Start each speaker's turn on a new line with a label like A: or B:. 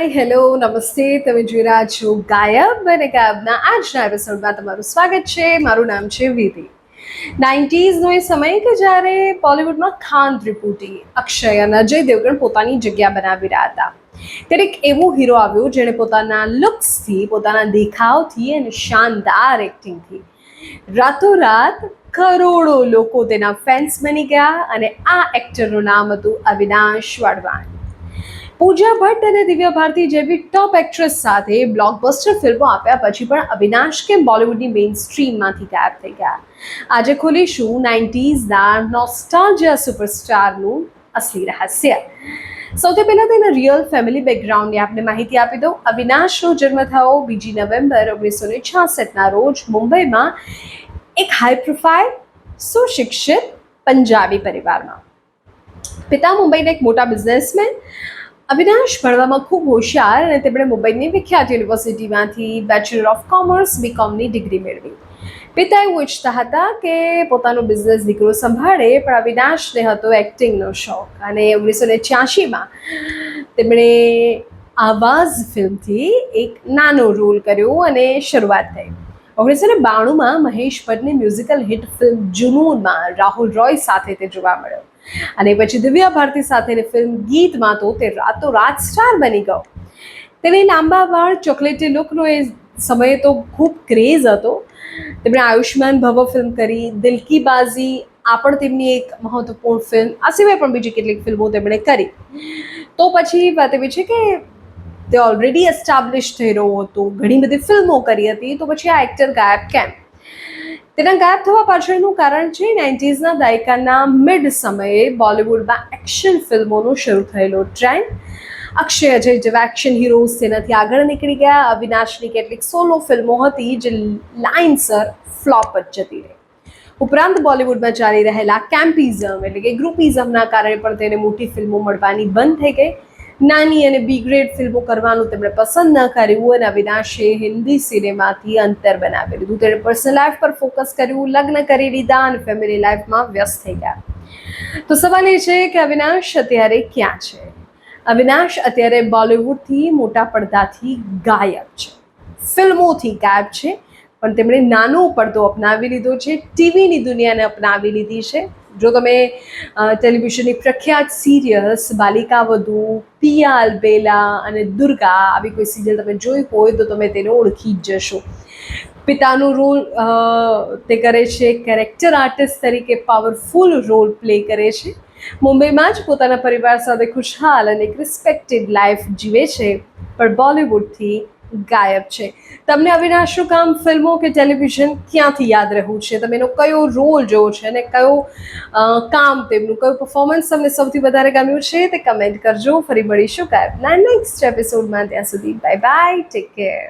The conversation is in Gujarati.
A: હાય હેલો નમસ્તે. તમે જોઈ રહ્યા છો ગાયબ અને ગાયબના આજના એપિસોડમાં તમારું સ્વાગત છે. મારું નામ છે વિધિ. 90s નો એ સમય કે જ્યારે બોલિવૂડમાં ખાન ત્રિપુટી, અક્ષય અને અજય દેવગણ પોતાની જગ્યા બનાવી રહ્યા હતા. ત્યારે એક એવો હીરો આવ્યો જેણે પોતાના લુક્સથી, પોતાના દેખાવથી અને શાનદાર એક્ટિંગથી રાતોરાત કરોડો લોકો તેના ફેન્સ બની ગયા. અને આ એક્ટરનું નામ હતું અવિનાશ વાડવાણી. પૂજા ભટ્ટ અને દિવ્યા ભારતી જેવી ટોપ એક્ટ્રેસ સાથે બ્લોકબસ્ટર ફિલ્મો આપ્યા પછી પણ અવિનાશ કેમ બોલિવૂડની મેઇન સ્ટ્રીમમાંથી ગાયબ થઈ ગયા? આજે ખોલીશું 90sના નોસ્ટાલ્જિયા સુપરસ્ટારનું અસલી રહસ્ય. સૌથી પહેલા તેના રિયલ ફેમિલી બેકગ્રાઉન્ડની આપને માહિતી આપી દઉં. અવિનાશનો જન્મ થયો 2 નવેમ્બર 1966ના રોજ મુંબઈમાં એક હાઈ પ્રોફાઇલ સુશિક્ષિત પંજાબી પરિવારમાં. પિતા મુંબઈના એક મોટા બિઝનેસમેન. અવિનાશ ભણવામાં ખૂબ હોશિયાર અને તેમણે મુંબઈની વિખ્યાત યુનિવર્સિટીમાંથી બેચલર ઓફ કોમર્સ બીકોમની ડિગ્રી મેળવી. પિતા એવું ઈચ્છતા હતા કે પોતાનો બિઝનેસ દીકરો સંભાળે, પણ અવિનાશને હતો એક્ટિંગનો શોખ અને 1986માં તેમણે આવાઝ ફિલ્મથી એક નાનો રોલ કર્યો અને શરૂઆત થઈ. 1992માં મહેશ ભટ્ટની મ્યુઝિકલ હિટ ફિલ્મ જુનૂનમાં રાહુલ રોય સાથે તે જોવા મળ્યો અને પછી દિવ્યા ભારતી સાથેની ફિલ્મ ગીતમાં તો તે રાતોરાત સ્ટાર બની ગયો. તેને લાંબા વાળ, ચોકલેટી લુકનો એ સમયે તો ખૂબ ક્રેઝ હતો. તેમણે આયુષ્માન ભવ ફિલ્મ કરી, દિલ કી બાઝી આ પણ તેમની એક મહત્વપૂર્ણ ફિલ્મ. આ સિવાય પણ બીજી કેટલીક ફિલ્મો તેમણે કરી. તો પછી વાત એવી છે કે તે ઓલરેડી એસ્ટાબ્લિશ થઈ રહ્યો હતો, ઘણી બધી ફિલ્મો કરી હતી, તો પછી આ એક્ટર ગાયબ કેમ? તેના ગાયબ થવા પાછળનું કારણ છે 90sના દાયકાના મિડ સમયે બોલિવૂડમાં એક્શન ફિલ્મોનો શરૂ થયેલો ટ્રેન્ડ. અક્ષય, અજય જેવા એક્શન હીરોઝ તેનાથી આગળ નીકળી ગયા. અવિનાશની કેટલીક સોલો ફિલ્મો હતી જે લાઇનસર ફ્લોપ જ જતી રહી. ઉપરાંત બોલિવૂડમાં ચાલી રહેલા કેમ્પિઝમ એટલે કે ગ્રુપિઝમના કારણે પણ તેને મોટી ફિલ્મો મળવાની બંધ થઈ ગઈ. નાની અને બી ગ્રેડ ફિલ્મો કરવાનું તેમણે પસંદ ન કર્યું અને અવિનાશે હિન્દી સિનેમાથી અંતર બનાવી લીધું. તેણે પર્સનલ લાઈફ પર ફોકસ કર્યું, લગ્ન કરી લીધા અને ફેમિલી લાઈફમાં વ્યસ્ત થઈ ગયા. તો સવાલ એ છે કે અવિનાશ અત્યારે ક્યાં છે? અવિનાશ અત્યારે બોલિવૂડથી, મોટા પડદાથી ગાયબ છે, ફિલ્મોથી ગાયબ છે, પણ તેમણે નાનો પડદો અપનાવી લીધો છે, ટીવીની દુનિયાને અપનાવી લીધી છે. જો તમે ટેલિવિઝનની પ્રખ્યાત સિરિયલ્સ બાલિકા વધુ, પિયા અલબેલા અને દુર્ગા આવી કોઈ સિરિયલ તમે જોઈ હોય તો તમે તેને ઓળખી જ જશો. પિતાનો રોલ તે કરે છે, કેરેક્ટર આર્ટિસ્ટ તરીકે પાવરફુલ રોલ પ્લે કરે છે. મુંબઈમાં જ પોતાના પરિવાર સાથે ખુશહાલ અને એક રિસ્પેક્ટેડ લાઈફ જીવે છે, પણ બોલિવૂડથી ગાયબ છે. તમને અવિનાશનું કામ ફિલ્મો કે ટેલિવિઝન ક્યાંથી યાદ રહેવું છે? તમે એનો કયો રોલ જોવો છે અને કયો કામ, તેમનું કયું પરફોર્મન્સ તમને સૌથી વધારે ગમ્યું છે તે કમેન્ટ કરજો. ફરી મળીશું ગાયબના નેક્સ્ટ એપિસોડમાં. ત્યાં સુધી બાય બાય, ટેક કેર.